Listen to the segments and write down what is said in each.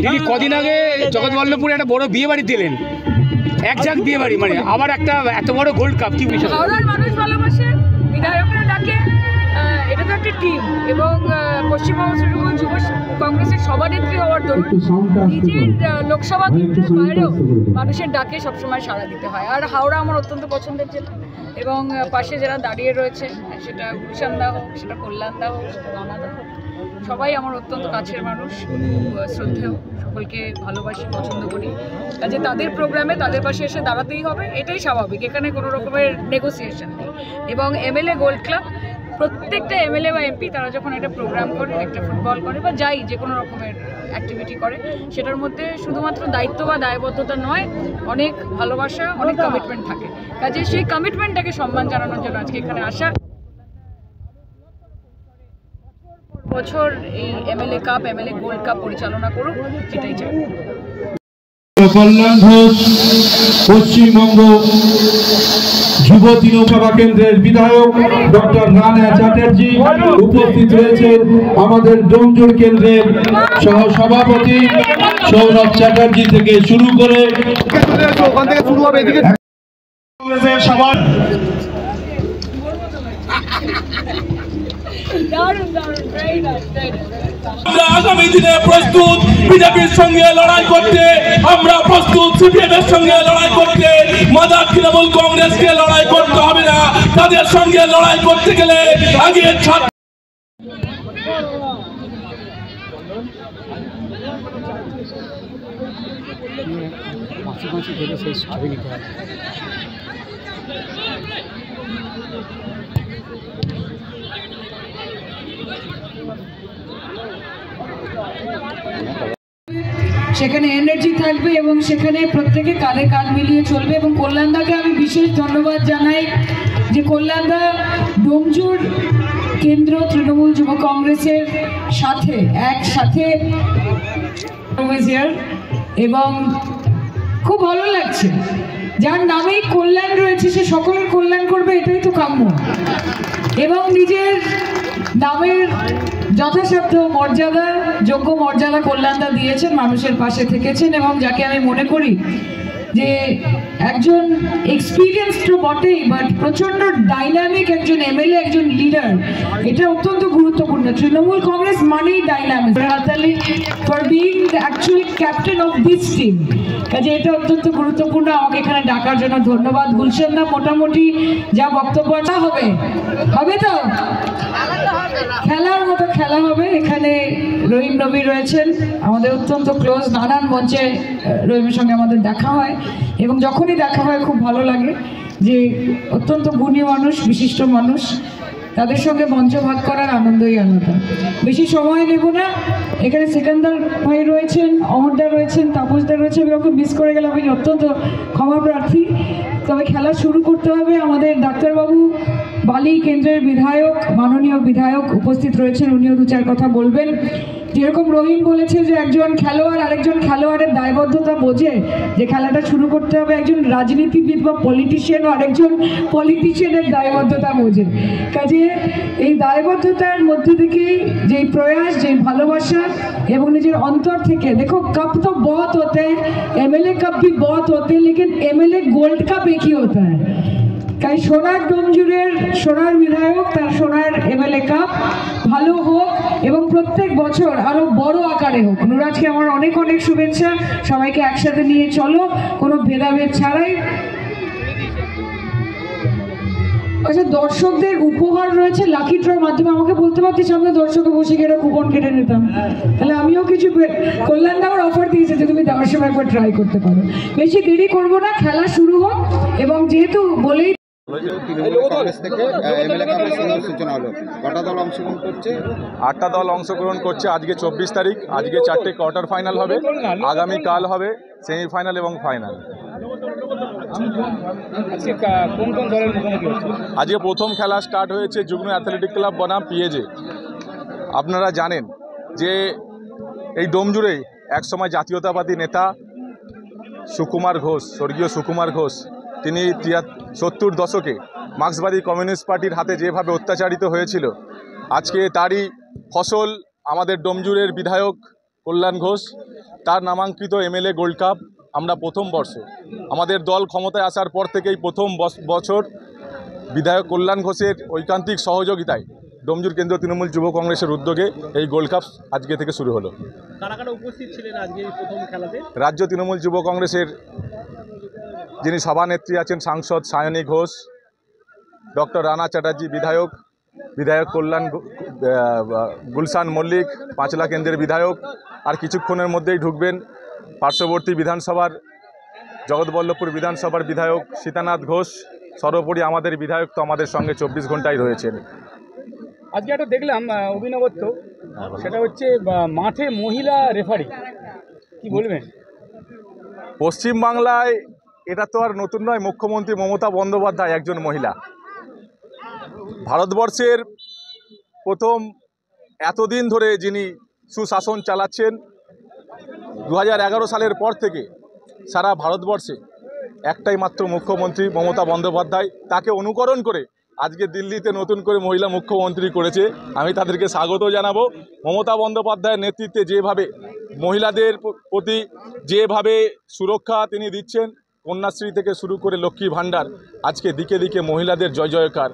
তিনি কদিন আগে জগৎবল্লভপুরে একটা বড় বিয়ে বাড়ি দিলেন, একজাক বিয়ে বাড়ি, মানে আবার একটা এত বড় গোল্ড কাপ। কি বিষয়? হাওড়ার মানুষ ভালোবাসে, বিধায়করা ডাকে, এটা তো একটা টিম। এবং পশ্চিমবঙ্গ তৃণমূল যুব কংগ্রেসের সভানেত্রী হওয়ার দরুন নিজের লোকসভা কেন্দ্রের বাইরেও মানুষের ডাকে সবসময় সাড়া দিতে হয়। আর হাওড়া আমার অত্যন্ত পছন্দের জেলা, এবং পাশে যারা দাঁড়িয়ে রয়েছে, সেটা গুলশানদা হোক, সেটা কল্যাণদা হোক, সেটা রানাদা হোক, সবাই আমার অত্যন্ত কাছের মানুষ, শ্রদ্ধেয়, সকলকে ভালোবাসি, পছন্দ করি। কাজে তাদের প্রোগ্রামে তাদের পাশে এসে দাঁড়াতেই হবে, এটাই স্বাভাবিক, এখানে কোনো রকমের নেগোসিয়েশন নেই। এবং এমএলএ গোল্ড ক্লাব, প্রত্যেকটা এমএলএ বা এমপি তারা যখন একটা প্রোগ্রাম করে, একটা ফুটবল করে বা যাই যে কোনো রকমের অ্যাক্টিভিটি করে, সেটার মধ্যে শুধুমাত্র দায়িত্ব বা দায়বদ্ধতা নয়, অনেক ভালোবাসা, অনেক কমিটমেন্ট থাকে। কাজে সেই কমিটমেন্টটাকে সম্মান জানানোর জন্য আজকে এখানে আসা। বছর এই MLA cup, MLA gold cup পরিচালনা করুক, এটাই চাই। কল্যাণ ঘোষ পশ্চিমবঙ্গ যুব তৃণমূল কেন্দ্রের বিধায়ক ডক্টর রানা চ্যাটার্জি উপস্থিত রয়েছেন। আমাদের ডোমজুর কেন্দ্রের সহ সভাপতি সৌরভ চ্যাটার্জি থেকে শুরু করে সবার আমরা আগামী দিনে প্রস্তুত বিজেপির সঙ্গে লড়াই করতে, আমরা প্রস্তুত সিপিএম এর সঙ্গে লড়াই করতে। মাদার তৃণমূল কংগ্রেসকে লড়াই করতে হবে না, তাদের সঙ্গে লড়াই করতে গেলে আগে সেখানে এনার্জি থাকবে এবং সেখানে প্রত্যেকে কাঁধে কাঁধ মিলিয়ে চলবে। এবং কল্যাণদাকে আমি বিশেষ ধন্যবাদ জানাই যে কল্যাণদা ডোমজুর কেন্দ্র তৃণমূল যুব কংগ্রেসের সাথে একসাথে, এবং খুব ভালো লাগছে। যার নামেই কল্যাণ রয়েছে সে সকলের কল্যাণ করবে, এটাই তো কাম্য। এবং নিজের নামের যথাসাধ্য মর্যাদা, যোগ্য মর্যাদা কল্যাণদা দিয়েছেন, মানুষের পাশে থেকেছেন, এবং যাকে আমি মনে করি যে একজন এক্সপিরিয়েন্স তো বটেই, বাট প্রচণ্ড ডাইনামিক একজন এমএলএ, একজন লিডার, এটা অত্যন্ত গুরুত্বপূর্ণ। তৃণমূল কংগ্রেস মানেই ডাইনামিক। হাতালি for being actually captain of this team, কাজে এটা অত্যন্ত গুরুত্বপূর্ণ। আমাকে এখানে ডাকার জন্য ধন্যবাদ। গুলশানদা মোটামুটি যা বক্তব্যটা হবে তো খেলার মতো খেলা হবে। এখানে রহিম নবী রয়েছেন, আমাদের অত্যন্ত ক্লোজ, নানান মঞ্চে রহিমের সঙ্গে আমাদের দেখা হয়, এবং যখনই দেখা হয় খুব ভালো লাগে যে অত্যন্ত গুণী মানুষ, বিশিষ্ট মানুষ, তাদের সঙ্গে মঞ্চ ভাগ করার আনন্দই আলাদা। বেশি সময় নেব না। এখানে সিকান্দার ভাই রয়েছেন, অমরদা রয়েছেন, তাপসদা রয়েছেন, আমি ওকে মিস করে গেলাম, আমি অত্যন্ত ক্ষমা প্রার্থী। তবে খেলা শুরু করতে হবে। আমাদের ডাক্তারবাবু বালি কেন্দ্রের বিধায়ক, মাননীয় বিধায়ক উপস্থিত রয়েছেন, উনিও দু চার কথা বলবেন। যেরকম রহিম বলেছে যে একজন খেলোয়াড় আরেকজন খেলোয়াড়ের দায়বদ্ধতা বোঝে, যে খেলাটা শুরু করতে হবে, একজন রাজনীতিবিদ বা পলিটিশিয়ান ও আরেকজন পলিটিশিয়ানের দায়বদ্ধতা বোঝে। কাজে এই দায়বদ্ধতার মধ্যে থেকেই যেই প্রয়াস, যেই ভালোবাসা এবং নিজের অন্তর থেকে, দেখো कप तो बहुत होते हैं, एमएलए कप भी बहुत होते हैं, लेकिन एमएलए गोल्ड कप एक ही होता है। তাই সোনার ডোমজুরের সোনার বিধায়ক, তার সোনার এমএলএ কাপ ভালো হোক এবং প্রত্যেক বছর আরো বড় আকারে হোক। নুরাজকে আমার অনেক অনেক শুভেচ্ছা। সবাইকে একসাথে নিয়ে চলো, কোনো ভেদাভেদ ছাড়াই। আচ্ছা, দর্শকদের উপহার রয়েছে লাকি ড্রর মাধ্যমে। আমাকে বলতে পারতিস সামনে দর্শকে বসে গিয়ে কুপন কেটে নিতাম, তাহলে আমিও কিছু। কল্যাণদা আমার অফার দিয়েছে যে তুমি দেওয়ার সময় একবার ট্রাই করতে পারো। বেশি দেরি করবো না, খেলা শুরু হোক। এবং যেহেতু বলেই 8টা দল অংশগ্রহণ করছে। আজকে 24 তারিখ, আজকে 4টে কোয়ার্টার ফাইনাল হবে, আগামীকাল হবে সেমিফাইনাল এবং ফাইনাল। আজকে প্রথম খেলা স্টার্ট হয়েছে যুগ্ম অ্যাথলেটিক ক্লাব বনাম পিএজে। আপনারা জানেন যে এই ডোমজুড়ে একসময় জাতীয়তাবাদী নেতা সুকুমার ঘোষ, স্বর্গীয় সুকুমার ঘোষ, তিনি 70 দশকে মার্ক্সবাদী কমিউনিস্ট পার্টির হাতে যেভাবে অত্যাচারিত হয়েছিল, আজকে তারই ফসল আমাদের ডোমজুড়ের বিধায়ক কল্যাণ ঘোষ, তার নামাঙ্কিত এমএলএ গোল্ড কাপ আমরা প্রথম বর্ষ, আমাদের দল ক্ষমতায় আসার পর থেকেই প্রথম বছর বিধায়ক কল্যাণ ঘোষের ঐকান্তিক সহযোগিতায় ডোমজুর কেন্দ্রীয় তৃণমূল যুব কংগ্রেসের উদ্যোগে এই গোল্ড কাপ আজকে থেকে শুরু হলো। কারা কারা উপস্থিত ছিলেন আজকে এই প্রথম খেলাতে? রাজ্য তৃণমূল যুব কংগ্রেসের যিনি সভানেত্রী আছেন সাংসদ সায়নী ঘোষ, ডক্টর রানা চ্যাটার্জি বিধায়ক কল্যাণ গুলশান মল্লিক, পাঁচলা কেন্দ্রের বিধায়ক, আর কিছুক্ষণের মধ্যেই ঢুকবেন পার্শ্ববর্তী বিধানসভার জগৎবল্লভপুর বিধানসভার বিধায়ক সীতানাথ ঘোষ। সর্বোপরি আমাদের বিধায়ক তো আমাদের সঙ্গে 24 ঘন্টায় রয়েছেন। আজকে একটা দেখলাম অভিনবত্ব, সেটা হচ্ছে মাঠে মহিলা রেফারি, কি বলবেন? পশ্চিমবাংলায় এটা তো আর নতুন নয়, মুখ্যমন্ত্রী মমতা বন্দ্যোপাধ্যায় একজন মহিলা। ভারতবর্ষের প্রথম এতদিন ধরে যিনি সুশাসন চালাচ্ছেন, 2011 সালের পর থেকে সারা ভারতবর্ষে একটাই মাত্র মুখ্যমন্ত্রী মমতা বন্দ্যোপাধ্যায়। তাকে অনুকরণ করে আজকে দিল্লিতে নতুন করে মহিলা মুখ্যমন্ত্রী করেছে, আমি তাদেরকে স্বাগত জানাবো। মমতা বন্দ্যোপাধ্যায়ের নেতৃত্বে যেভাবে মহিলাদের প্রতি যেভাবে সুরক্ষা তিনি দিচ্ছেন, কন্যাশ্রী থেকে শুরু করে লক্ষ্মী ভাণ্ডার, আজকে দিকে দিকে মহিলাদের জয় জয়কার।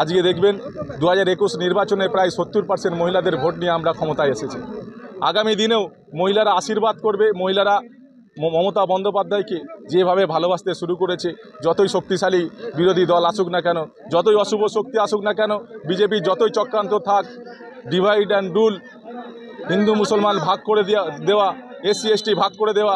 আজকে দেখবেন 2021 নির্বাচনে প্রায় 70% মহিলাদের ভোট নিয়ে আমরা ক্ষমতায় এসেছি। আগামী দিনেও মহিলারা আশীর্বাদ করবে। মহিলারা মমতা বন্দ্যোপাধ্যায়কে যেভাবে ভালোবাসতে শুরু করেছে, যতই শক্তিশালী বিরোধী দল আসুক না কেন, যতই অশুভ শক্তি আসুক না কেন, বিজেপি যতই চক্রান্ত থাক, ডিভাইড অ্যান্ড রুল, হিন্দু মুসলমান ভাগ করে দেওয়া, SC ST ভাগ করে দেওয়া,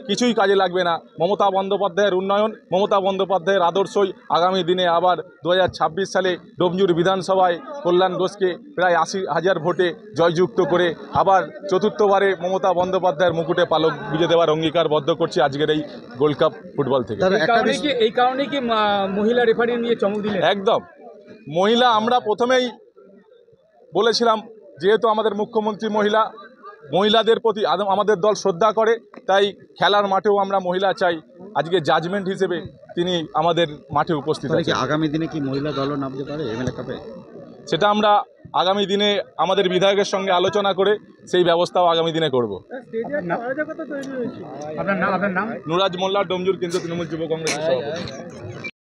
কিছুই কাজে লাগবে না। মমতা বন্দ্যোপাধ্যায়ের উন্নয়ন, মমতা বন্দ্যোপাধ্যায়ের আদর্শই আগামী দিনে আবার 2026 সালে ডোমজুর বিধানসভায় কল্যাণ ঘোষকে প্রায় 80,000 ভোটে জয়যুক্ত করে আবার চতুর্থবারে মমতা বন্দ্যোপাধ্যায়ের মুকুটে পালক বিজে দেওয়ার অঙ্গীকারবদ্ধ করছি আজকের এই গোল্ড কাপ ফুটবল থেকে। এই কারণে কি মহিলা রেফারি নিয়ে চমক দিলেন? একদম মহিলা, আমরা প্রথমেই বলেছিলাম যেহেতু আমাদের মুখ্যমন্ত্রী মহিলাদের প্রতি আমাদের দল শ্রদ্ধা করে, তাই খেলার মাঠেও আমরা মহিলা চাই। আজকে জাজমেন্ট হিসেবে তিনি আমাদের মাঠে উপস্থিত আছেন। আগামী দিনে কি মহিলা দলও নামতে পারে এমএলএ কাপে? সেটা আমরা আগামী দিনে আমাদের বিধায়কের সঙ্গে আলোচনা করে সেই ব্যবস্থাও আগামী দিনে করব। আপনার নাম? নুরাজ মোল্লা, ডোমজুর কেন্দ্রীয় তৃণমূল যুব কংগ্রেসের সভাপতি।